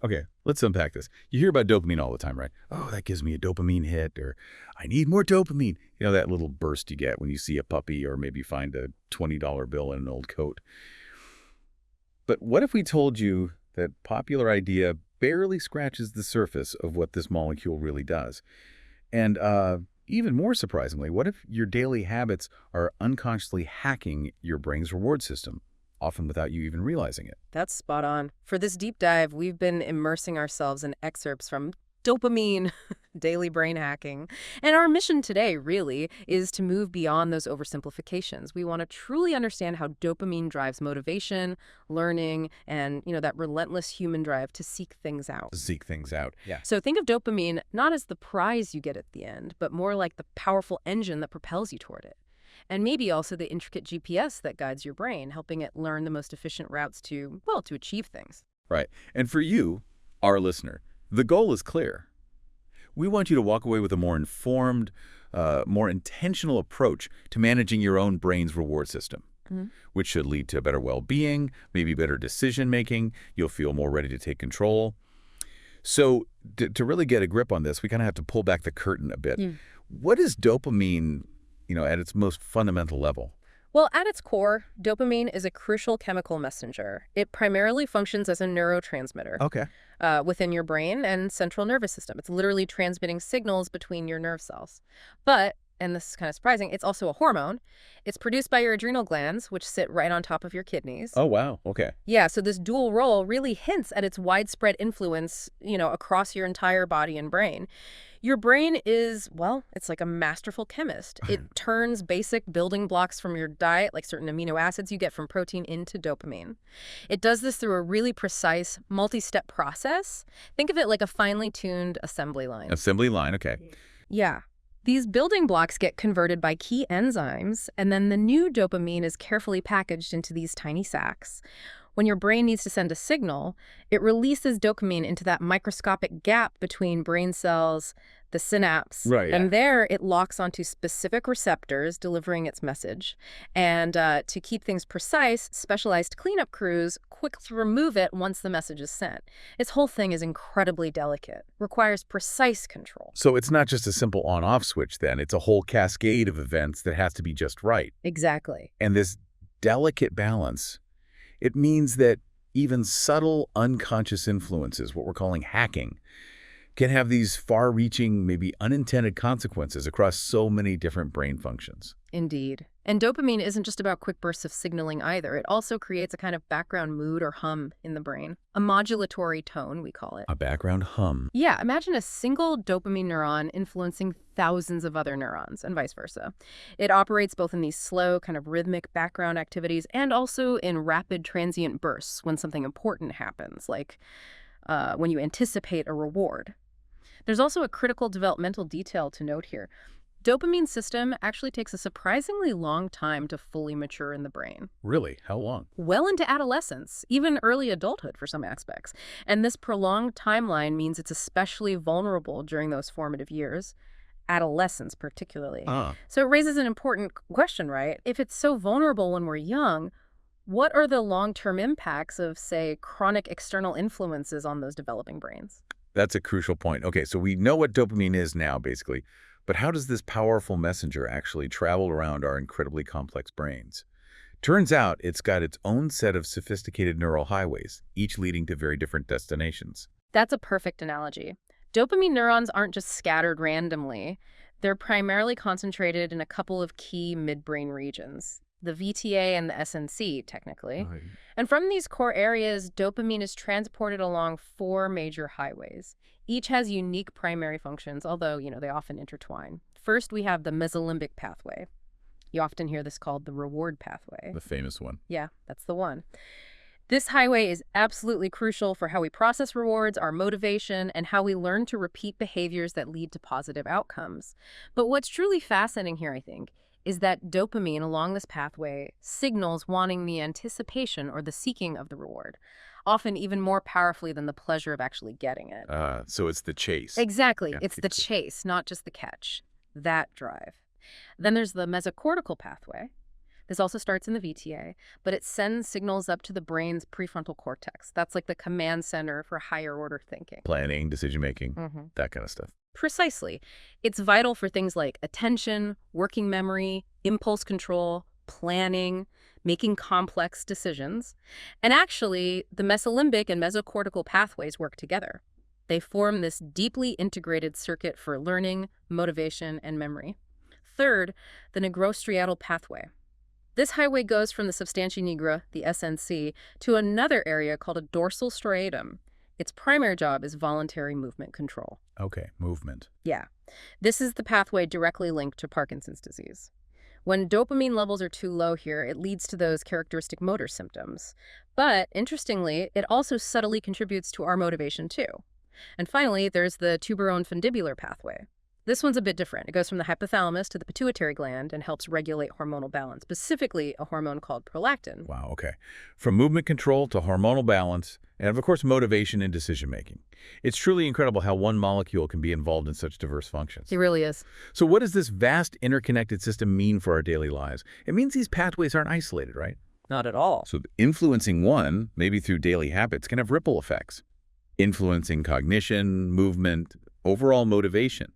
Okay, let's unpack this. You hear about dopamine all the time, right? Oh, that gives me a dopamine hit, or I need more dopamine. You know, that little burst you get when you see a puppy or maybe find a $20 bill in an old coat. But what if we told you that popular idea barely scratches the surface of what this molecule really does? And even more surprisingly, what if your daily habits are unconsciously hacking your brain's reward system, often without you even realizing it? That's spot on. For this deep dive, we've been immersing ourselves in excerpts from Dopamine, Daily Brain Hacking. And our mission today, really, is to move beyond those oversimplifications. We want to truly understand how dopamine drives motivation, learning, and, that relentless human drive to seek things out. Seek things out. Yeah. So think of dopamine not as the prize you get at the end, but more like the powerful engine that propels you toward it. And maybe also the intricate GPS that guides your brain, helping it learn the most efficient routes to achieve things. Right. And for you, our listener, the goal is clear. We want you to walk away with a more informed, more intentional approach to managing your own brain's reward system, which should lead to better well-being, maybe better decision-making. You'll feel more ready to take control. So to really get a grip on this, we kind of have to pull back the curtain a bit. What is dopamine, at its most fundamental level? Well, at its core, dopamine is a crucial chemical messenger. It primarily functions as a neurotransmitter within your brain and central nervous system. It's literally transmitting signals between your nerve cells. But, and this is kind of surprising, it's also a hormone. It's produced by your adrenal glands, which sit right on top of your kidneys. Oh, wow. Okay. Yeah, so this dual role really hints at its widespread influence, across your entire body and brain. Your brain is, it's like a masterful chemist. It turns basic building blocks from your diet, like certain amino acids you get from protein, into dopamine. It does this through a really precise, multi-step process. Think of it like a finely tuned assembly line. Assembly line, okay. Yeah. These building blocks get converted by key enzymes, and then the new dopamine is carefully packaged into these tiny sacs. When your brain needs to send a signal, it releases dopamine into that microscopic gap between brain cells, the synapse. Right. And there it locks onto specific receptors, delivering its message. And to keep things precise, specialized cleanup crews quickly remove it once the message is sent. Its whole thing is incredibly delicate, requires precise control. So it's not just a simple on-off switch then. It's a whole cascade of events that has to be just right. Exactly. And this delicate balance, it means that even subtle unconscious influences, what we're calling hacking, can have these far-reaching, maybe unintended consequences across so many different brain functions. Indeed. And dopamine isn't just about quick bursts of signaling either. It also creates a kind of background mood or hum in the brain. A modulatory tone, we call it. A background hum. Yeah, imagine a single dopamine neuron influencing thousands of other neurons and vice versa. It operates both in these slow, kind of rhythmic background activities and also in rapid transient bursts when something important happens, like when you anticipate a reward. There's also a critical developmental detail to note here. Dopamine system actually takes a surprisingly long time to fully mature in the brain. Really? How long? Well into adolescence, even early adulthood for some aspects. And this prolonged timeline means it's especially vulnerable during those formative years, adolescence particularly. So it raises an important question, right? If it's so vulnerable when we're young, what are the long-term impacts of, say, chronic external influences on those developing brains? That's a crucial point. Okay, so we know what dopamine is now, basically. But how does this powerful messenger actually travel around our incredibly complex brains? Turns out it's got its own set of sophisticated neural highways, each leading to very different destinations. That's a perfect analogy. Dopamine neurons aren't just scattered randomly. They're primarily concentrated in a couple of key midbrain regions, the VTA and the SNC, technically. Right. And from these core areas, dopamine is transported along 4 major highways. Each has unique primary functions, although, they often intertwine. First, we have the mesolimbic pathway. You often hear this called the reward pathway. The famous one. Yeah, that's the one. This highway is absolutely crucial for how we process rewards, our motivation, and how we learn to repeat behaviors that lead to positive outcomes. But what's truly fascinating here, I think, is that dopamine along this pathway signals wanting the anticipation or the seeking of the reward, often even more powerfully than the pleasure of actually getting it. So it's the chase. Exactly. Yeah, It's the chase, not just the catch. That drive. Then there's the mesocortical pathway. This also starts in the VTA, but it sends signals up to the brain's prefrontal cortex. That's like the command center for higher order thinking. Planning, decision-making, hmm that kind of stuff. Precisely. It's vital for things like attention, working memory, impulse control, planning, making complex decisions. And actually, the mesolimbic and mesocortical pathways work together. They form this deeply integrated circuit for learning, motivation, and memory. Third, the nigrostriatal pathway. This highway goes from the substantia nigra, the SNC, to another area called a dorsal striatum. Its primary job is voluntary movement control. Okay, movement. Yeah. This is the pathway directly linked to Parkinson's disease. When dopamine levels are too low here, it leads to those characteristic motor symptoms. But, interestingly, it also subtly contributes to our motivation, too. And finally, there's the tuberofundibular pathway. This one's a bit different. It goes from the hypothalamus to the pituitary gland and helps regulate hormonal balance, specifically a hormone called prolactin. Wow, okay. From movement control to hormonal balance, and of course motivation and decision-making. It's truly incredible how one molecule can be involved in such diverse functions. It really is. So what does this vast interconnected system mean for our daily lives? It means these pathways aren't isolated, right? Not at all. So influencing one, maybe through daily habits, can have ripple effects, influencing cognition, movement, overall motivation,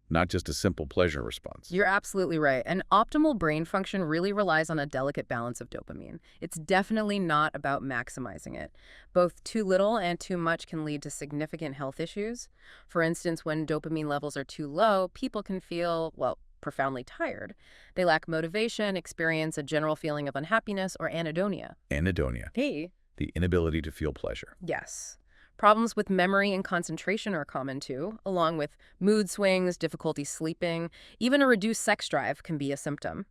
not just a simple pleasure response. You're absolutely right. And optimal brain function really relies on a delicate balance of dopamine. It's definitely not about maximizing it. Both too little and too much can lead to significant health issues. For instance, when dopamine levels are too low, people can feel, well, profoundly tired. They lack motivation, experience a general feeling of unhappiness, or anhedonia. Anhedonia, Hey. the inability to feel pleasure. Yes. Problems with memory and concentration are common too, along with mood swings, difficulty sleeping, even a reduced sex drive can be a symptom.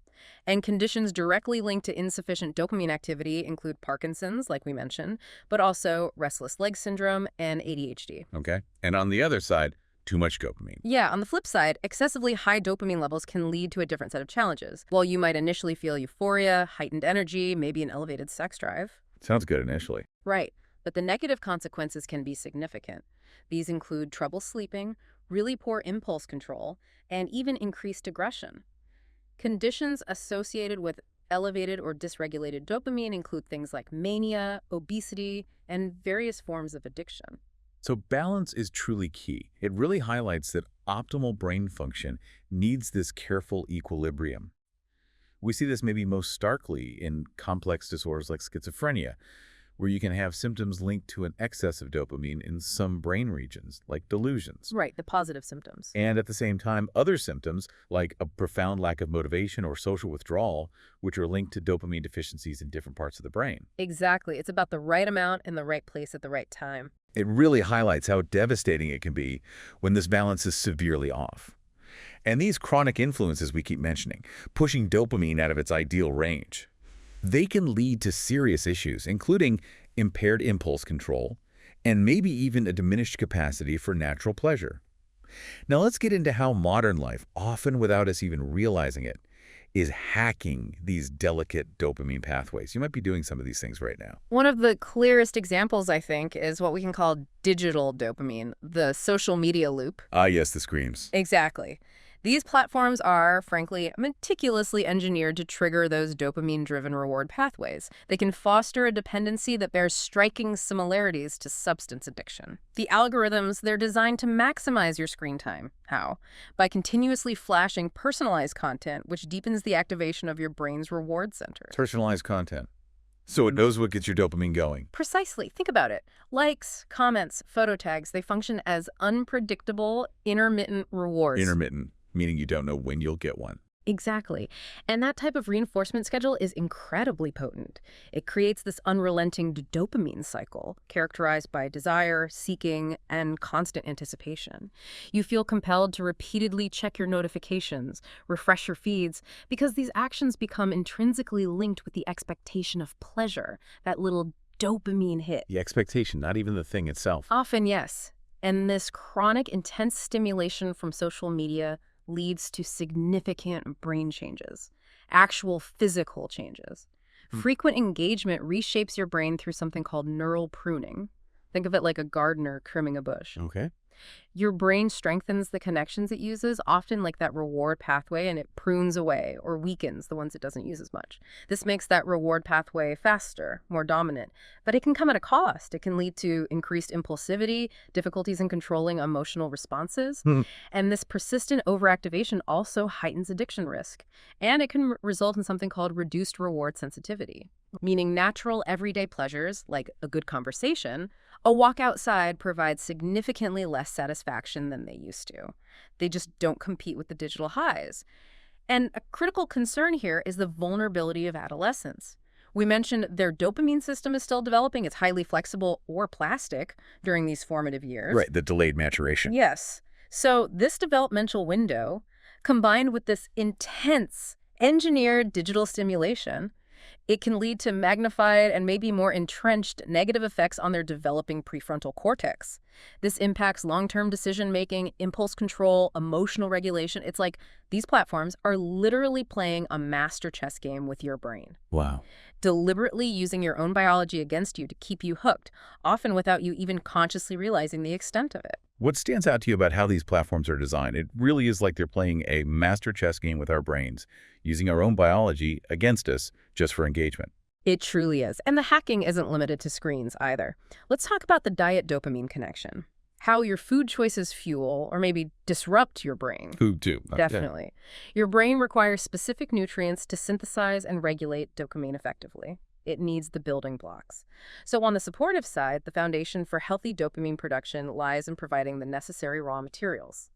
And conditions directly linked to insufficient dopamine activity include Parkinson's, like we mentioned, but also restless leg syndrome and ADHD. Okay? And on the other side, too much dopamine. Yeah, on the flip side, excessively high dopamine levels can lead to a different set of challenges. While you might initially feel euphoria, heightened energy, maybe an elevated sex drive. Sounds good initially. Right. But the negative consequences can be significant. These include trouble sleeping, really poor impulse control, and even increased aggression. Conditions associated with elevated or dysregulated dopamine include things like mania, obesity, and various forms of addiction. So balance is truly key. It really highlights that optimal brain function needs this careful equilibrium. We see this maybe most starkly in complex disorders like schizophrenia, where you can have symptoms linked to an excess of dopamine in some brain regions, like delusions. Right, the positive symptoms. And at the same time, other symptoms, like a profound lack of motivation or social withdrawal, which are linked to dopamine deficiencies in different parts of the brain. Exactly. It's about the right amount in the right place at the right time. It really highlights how devastating it can be when this balance is severely off. And these chronic influences we keep mentioning, pushing dopamine out of its ideal range, they can lead to serious issues, including impaired impulse control and maybe even a diminished capacity for natural pleasure. Now let's get into how modern life, often without us even realizing it, is hacking these delicate dopamine pathways. You might be doing some of these things right now. One of the clearest examples, I think, is what we can call digital dopamine, the social media loop. Ah, yes, the screams. Exactly. These platforms are, frankly, meticulously engineered to trigger those dopamine-driven reward pathways. They can foster a dependency that bears striking similarities to substance addiction. The algorithms, they're designed to maximize your screen time. How? By continuously flashing personalized content, which deepens the activation of your brain's reward centers. Personalized content. So it knows what gets your dopamine going. Precisely. Think about it. Likes, comments, photo tags, they function as unpredictable, intermittent rewards. Intermittent, meaning you don't know when you'll get one. Exactly. And that type of reinforcement schedule is incredibly potent. It creates this unrelenting dopamine cycle, characterized by desire, seeking, and constant anticipation. You feel compelled to repeatedly check your notifications, refresh your feeds, because these actions become intrinsically linked with the expectation of pleasure, that little dopamine hit. The expectation, not even the thing itself. Often, yes. And this chronic, intense stimulation from social media leads to significant brain changes, actual physical changes. Frequent engagement reshapes your brain through something called neural pruning. Think of it like a gardener trimming a bush. Okay. Your brain strengthens the connections it uses, often like that reward pathway, and it prunes away or weakens the ones it doesn't use as much. This makes that reward pathway faster, more dominant. But it can come at a cost. It can lead to increased impulsivity, difficulties in controlling emotional responses. Hmm. And this persistent overactivation also heightens addiction risk. And it can result in something called reduced reward sensitivity, meaning natural everyday pleasures like a good conversation. A walk outside provides significantly less satisfaction than they used to. They just don't compete with the digital highs. And a critical concern here is the vulnerability of adolescents. We mentioned their dopamine system is still developing. It's highly flexible or plastic during these formative years. Right, the delayed maturation. Yes. So this developmental window, combined with this intense engineered digital stimulation, it can lead to magnified and maybe more entrenched negative effects on their developing prefrontal cortex. This impacts long-term decision-making, impulse control, emotional regulation. It's like these platforms are literally playing a master chess game with your brain, Wow. deliberately using your own biology against you to keep you hooked, often without you even consciously realizing the extent of it. What stands out to you about how these platforms are designed? It really is like they're playing a master chess game with our brains, using our own biology against us just for engagement. It truly is. And the hacking isn't limited to screens either. Let's talk about the diet dopamine connection. How your food choices fuel or maybe disrupt your brain. Food, too. Definitely. Your brain requires specific nutrients to synthesize and regulate dopamine effectively. It needs the building blocks. So on the supportive side, the foundation for healthy dopamine production lies in providing the necessary raw materials.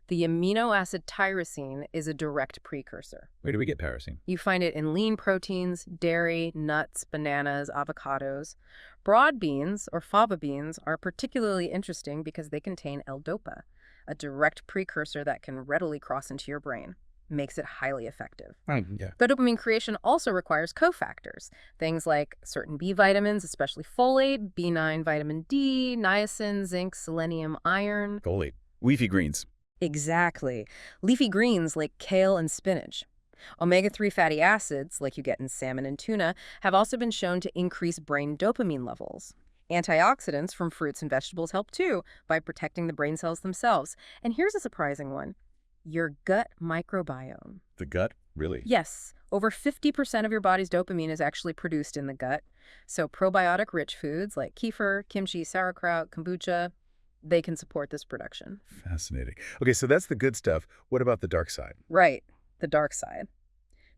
The amino acid tyrosine is a direct precursor. Where do we get tyrosine? You find it in lean proteins, dairy, nuts, bananas, avocados. Broad beans, or fava beans, are particularly interesting because they contain L-Dopa, a direct precursor that can readily cross into your brain. Makes it highly effective. Yeah. But dopamine creation also requires cofactors, things like certain B vitamins, especially folate, B9, vitamin D, niacin, zinc, selenium, iron. Folate. Leafy greens. Exactly. Leafy greens like kale and spinach. Omega-3 fatty acids, like you get in salmon and tuna, have also been shown to increase brain dopamine levels. Antioxidants from fruits and vegetables help too by protecting the brain cells themselves. And here's a surprising one. Your gut microbiome. The gut? Really? Yes, over 50% of your body's dopamine is actually produced in the gut. So probiotic-rich foods like kefir, kimchi, sauerkraut, kombucha, they can support this production. Fascinating. Okay, so that's the good stuff. What about the dark side? Right, the dark side.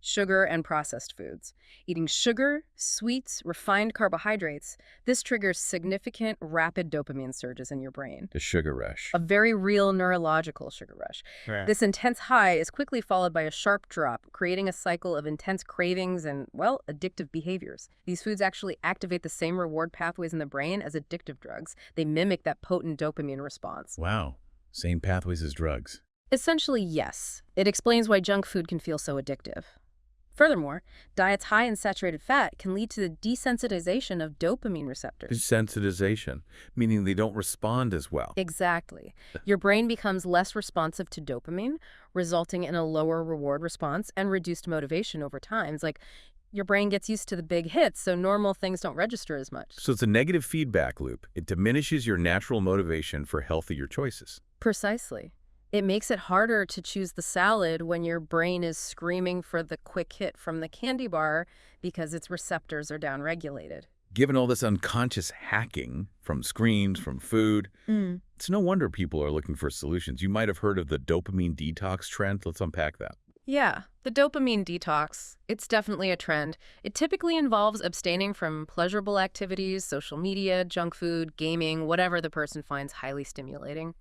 Sugar and processed foods. Eating sugar, sweets, refined carbohydrates, this triggers significant rapid dopamine surges in your brain. The sugar rush. A very real neurological sugar rush. Right. This intense high is quickly followed by a sharp drop, creating a cycle of intense cravings and, well, addictive behaviors. These foods actually activate the same reward pathways in the brain as addictive drugs. They mimic that potent dopamine response. Wow. Same pathways as drugs. Essentially, yes. It explains why junk food can feel so addictive. Furthermore, diets high in saturated fat can lead to the desensitization of dopamine receptors. Desensitization, meaning they don't respond as well. Exactly. Your brain becomes less responsive to dopamine, resulting in a lower reward response and reduced motivation over time. It's like your brain gets used to the big hits, so normal things don't register as much. So it's a negative feedback loop. It diminishes your natural motivation for healthier choices. Precisely. It makes it harder to choose the salad when your brain is screaming for the quick hit from the candy bar because its receptors are downregulated. Given all this unconscious hacking from screens, from food, it's no wonder people are looking for solutions. You might have heard of the dopamine detox trend. Let's unpack that. Yeah, the dopamine detox, it's definitely a trend. It typically involves abstaining from pleasurable activities, social media, junk food, gaming, whatever the person finds highly stimulating.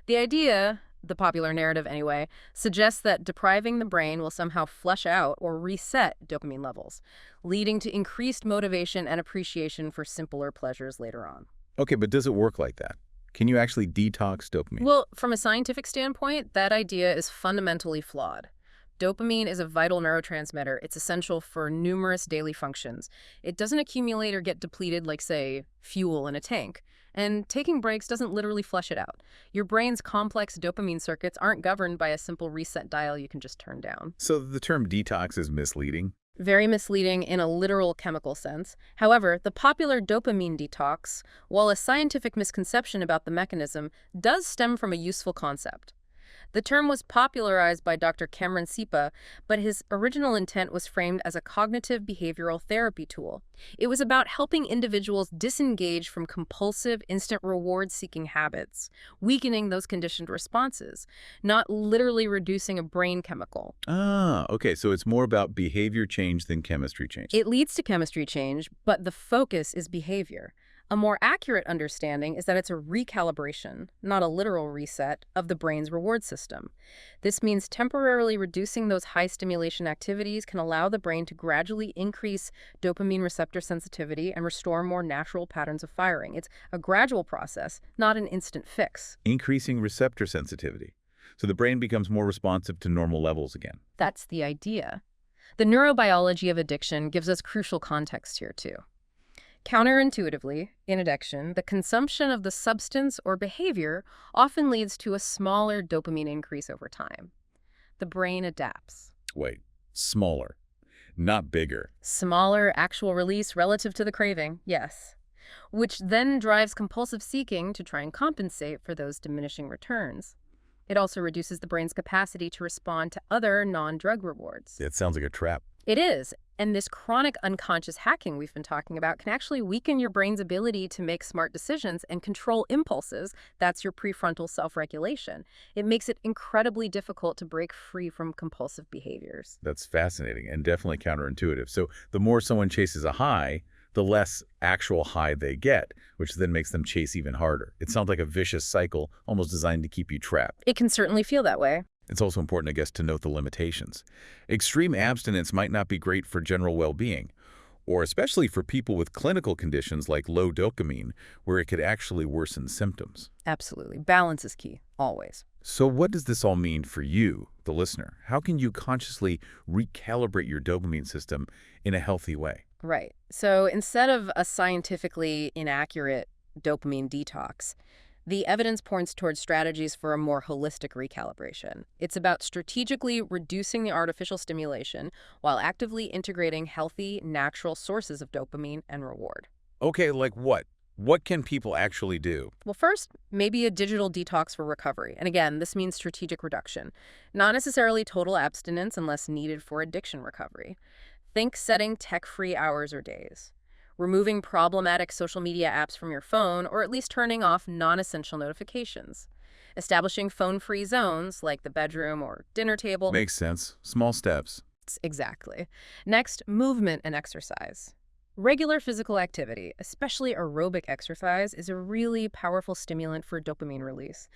The idea, the popular narrative anyway, suggests that depriving the brain will somehow flush out or reset dopamine levels, leading to increased motivation and appreciation for simpler pleasures later on. Okay, but does it work like that? Can you actually detox dopamine? Well, from a scientific standpoint, that idea is fundamentally flawed. Dopamine is a vital neurotransmitter. It's essential for numerous daily functions. It doesn't accumulate or get depleted like, say, fuel in a tank. And taking breaks doesn't literally flush it out. Your brain's complex dopamine circuits aren't governed by a simple reset dial you can just turn down. So the term detox is misleading? Very misleading in a literal chemical sense. However, the popular dopamine detox, while a scientific misconception about the mechanism, does stem from a useful concept. The term was popularized by Dr. Cameron Sipa, but his original intent was framed as a cognitive behavioral therapy tool. It was about helping individuals disengage from compulsive, instant reward-seeking habits, weakening those conditioned responses, not literally reducing a brain chemical. Ah, okay, so it's more about behavior change than chemistry change. It leads to chemistry change, but the focus is behavior. A more accurate understanding is that it's a recalibration, not a literal reset, of the brain's reward system. This means temporarily reducing those high stimulation activities can allow the brain to gradually increase dopamine receptor sensitivity and restore more natural patterns of firing. It's a gradual process, not an instant fix. Increasing receptor sensitivity. So the brain becomes more responsive to normal levels again. That's the idea. The neurobiology of addiction gives us crucial context here, too. Counterintuitively, in addiction, the consumption of the substance or behavior often leads to a smaller dopamine increase over time. The brain adapts. Wait, smaller, not bigger. Smaller actual release relative to the craving, yes. Which then drives compulsive seeking to try and compensate for those diminishing returns. It also reduces the brain's capacity to respond to other non-drug rewards. It sounds like a trap. It is. And this chronic unconscious hacking we've been talking about can actually weaken your brain's ability to make smart decisions and control impulses. That's your prefrontal self-regulation. It makes it incredibly difficult to break free from compulsive behaviors. That's fascinating and definitely counterintuitive. So the more someone chases a high, the less actual high they get, which then makes them chase even harder. It sounds like a vicious cycle, almost designed to keep you trapped. It can certainly feel that way. It's also important, I guess, to note the limitations. Extreme abstinence might not be great for general well-being, or especially for people with clinical conditions like low dopamine, where it could actually worsen symptoms. Absolutely. Balance is key, always. So what does this all mean for you, the listener? How can you consciously recalibrate your dopamine system in a healthy way? Right. So instead of a scientifically inaccurate dopamine detox, the evidence points towards strategies for a more holistic recalibration. It's about strategically reducing the artificial stimulation while actively integrating healthy, natural sources of dopamine and reward. Okay, like what? What can people actually do? Well, first, maybe a digital detox for recovery. And again, this means strategic reduction, not necessarily total abstinence unless needed for addiction recovery. Think setting tech-free hours or days, removing problematic social media apps from your phone, or at least turning off non-essential notifications, establishing phone-free zones like the bedroom or dinner table. Makes sense. Small steps. Exactly. Next, movement and exercise. Regular physical activity, especially aerobic exercise, is a really powerful stimulant for dopamine release.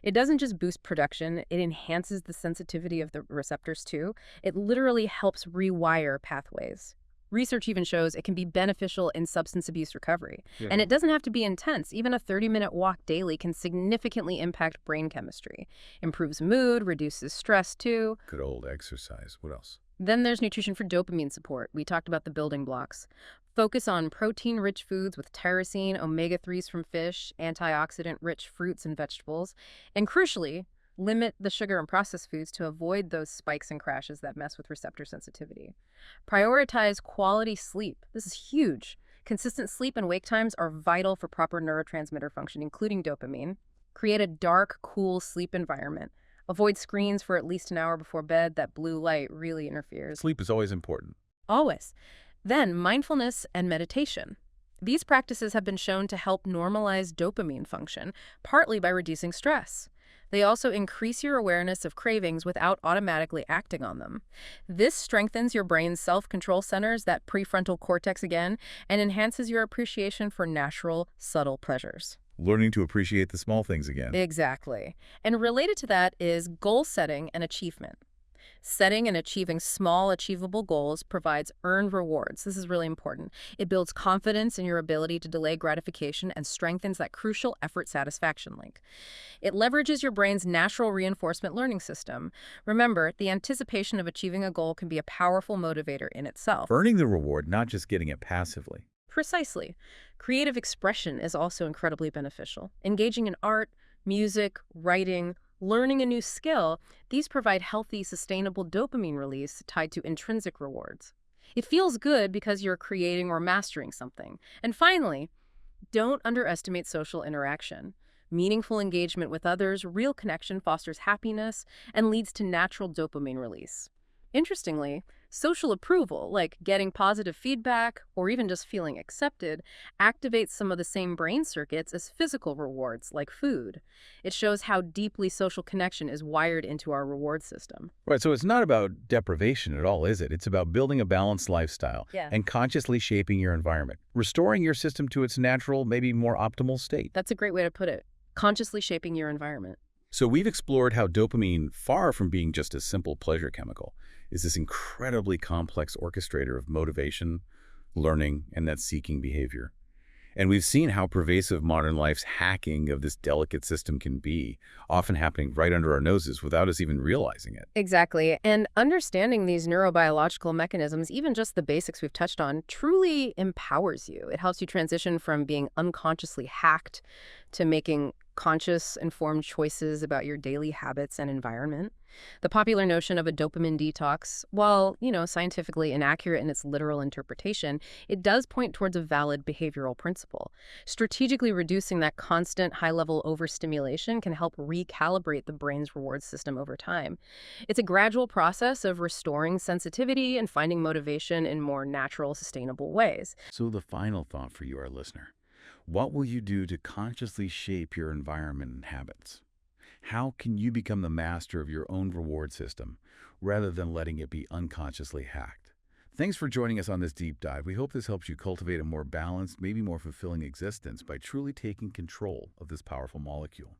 It doesn't just boost production, it enhances the sensitivity of the receptors too. It literally helps rewire pathways. Research even shows it can be beneficial in substance abuse recovery. Yeah. And it doesn't have to be intense. Even a 30-minute walk daily can significantly impact brain chemistry. Improves mood, reduces stress too. Good old exercise. What else? Then there's nutrition for dopamine support. We talked about the building blocks. Focus on protein-rich foods with tyrosine, omega-3s from fish, antioxidant-rich fruits and vegetables, and crucially, limit the sugar and processed foods to avoid those spikes and crashes that mess with receptor sensitivity. Prioritize quality sleep. This is huge. Consistent sleep and wake times are vital for proper neurotransmitter function, including dopamine. Create a dark, cool sleep environment. Avoid screens for at least an hour before bed. That blue light really interferes. Sleep is always important. Always. Then, mindfulness and meditation. These practices have been shown to help normalize dopamine function, partly by reducing stress. They also increase your awareness of cravings without automatically acting on them. This strengthens your brain's self-control centers, that prefrontal cortex again, and enhances your appreciation for natural, subtle pleasures. Learning to appreciate the small things again. Exactly. And related to that is goal setting and achievement. Setting and achieving small, achievable goals provides earned rewards. This is really important. It builds confidence in your ability to delay gratification and strengthens that crucial effort satisfaction link. It leverages your brain's natural reinforcement learning system. Remember, the anticipation of achieving a goal can be a powerful motivator in itself. Earning the reward, not just getting it passively. Precisely. Creative expression is also incredibly beneficial. Engaging in art, music, writing, learning a new skill, these provide healthy, sustainable dopamine release tied to intrinsic rewards. It feels good because you're creating or mastering something. And finally, don't underestimate social interaction. Meaningful engagement with others, real connection fosters happiness and leads to natural dopamine release. Interestingly, social approval, like getting positive feedback or even just feeling accepted, activates some of the same brain circuits as physical rewards, like food. It shows how deeply social connection is wired into our reward system. Right, so it's not about deprivation at all, is it? It's about building a balanced lifestyle Yeah. and consciously shaping your environment, restoring your system to its natural, maybe more optimal state. That's a great way to put it. Consciously shaping your environment. So we've explored how dopamine, far from being just a simple pleasure chemical, is this incredibly complex orchestrator of motivation, learning, and that seeking behavior. And we've seen how pervasive modern life's hacking of this delicate system can be, often happening right under our noses without us even realizing it. Exactly. And understanding these neurobiological mechanisms, even just the basics we've touched on, truly empowers you. It helps you transition from being unconsciously hacked to making conscious, informed choices about your daily habits and environment. The popular notion of a dopamine detox, while, scientifically inaccurate in its literal interpretation, it does point towards a valid behavioral principle. Strategically reducing that constant high-level overstimulation can help recalibrate the brain's reward system over time. It's a gradual process of restoring sensitivity and finding motivation in more natural, sustainable ways. So the final thought for you, our listener. What will you do to consciously shape your environment and habits? How can you become the master of your own reward system rather than letting it be unconsciously hacked? Thanks for joining us on this deep dive. We hope this helps you cultivate a more balanced, maybe more fulfilling existence by truly taking control of this powerful molecule.